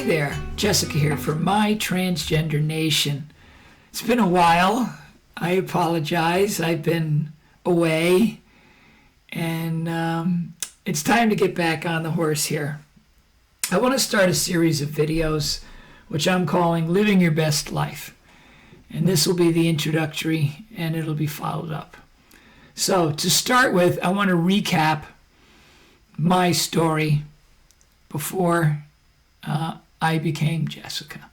Hi there, Jessica here for MyTransgenderNation. It's been a while. I apologize. I've been away, and it's time to get back on the horse here. I want to start a series of videos which I'm calling Living Your Best Life. And this will be the introductory, and it'll be followed up. So to start with, I want to recap my story before I became Jessica.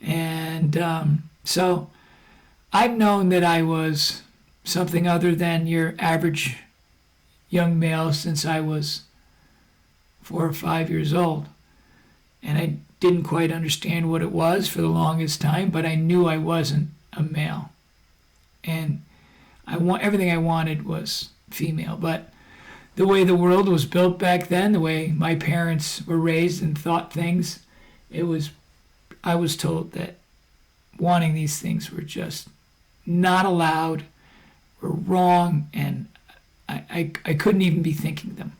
And so I've known that I was something other than your average young male since I was 4 or 5 years old. And I didn't quite understand what it was for the longest time, but I knew I wasn't a male. And everything I wanted was female. But the way the world was built back then, the way my parents were raised and thought things, I was told that wanting these things were just not allowed, were wrong, and I couldn't even be thinking them.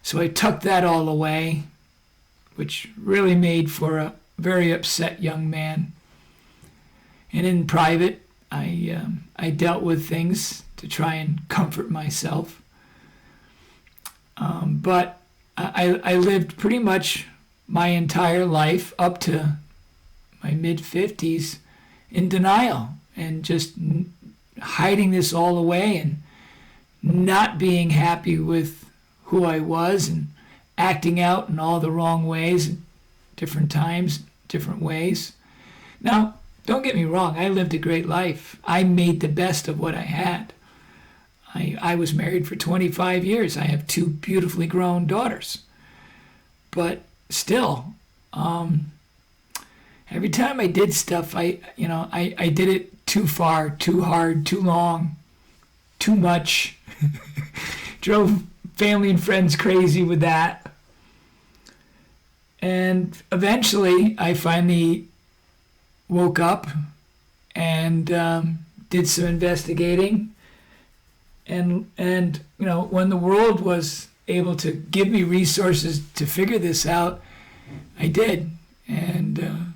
So I tucked that all away, which really made for a very upset young man. And in private, I dealt with things to try and comfort myself. But I lived pretty much my entire life up to my mid-50s in denial and just hiding this all away and not being happy with who I was and acting out in all the wrong ways, different times, different ways. Now, don't get me wrong, I lived a great life. I made the best of what I had. I was married for 25 years. I have 2 beautifully grown daughters. But still, every time I did stuff, I did it too far, too hard, too long, too much. Drove family and friends crazy with that. And eventually, I finally woke up and did some investigating. And when the world was able to give me resources to figure this out, I did. And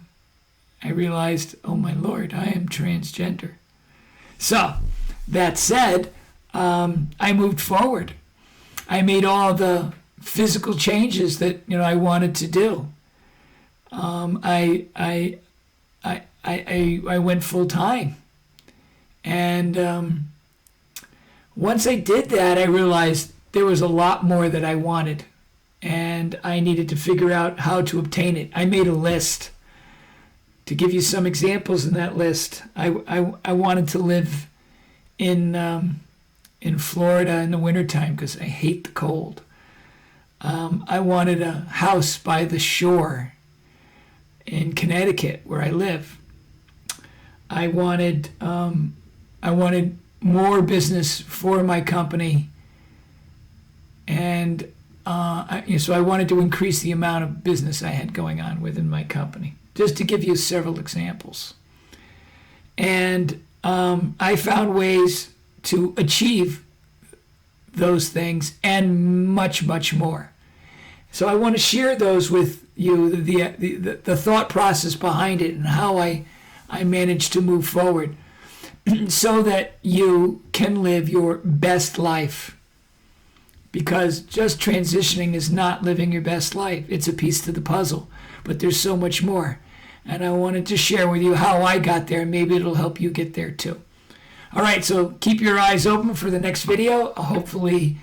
I realized, oh my Lord, I am transgender. So, that said, I moved forward. I made all the physical changes that I wanted to do. I went full time, and once I did that, I realized there was a lot more that I wanted, and I needed to figure out how to obtain it. I made a list. To give you some examples in that list, I wanted to live in Florida in the wintertime because I hate the cold. I wanted a house by the shore in Connecticut where I live. I wanted more business for my company, and so I wanted to increase the amount of business I had going on within my company, just to give you several examples. And I found ways to achieve those things and much, much more. So I want to share those with you, the thought process behind it and how I managed to move forward so that you can live your best life. Because just transitioning is not living your best life. It's a piece to the puzzle, but there's so much more. And I wanted to share with you how I got there. Maybe it'll help you get there too. All right, so keep your eyes open for the next video. Hopefully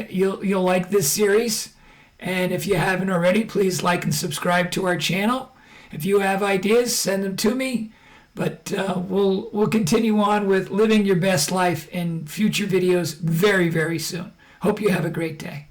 you'll like this series. And if you haven't already, please like and subscribe to our channel. If you have ideas, send them to me. But we'll continue on with living your best life in future videos very, very soon. Hope you have a great day.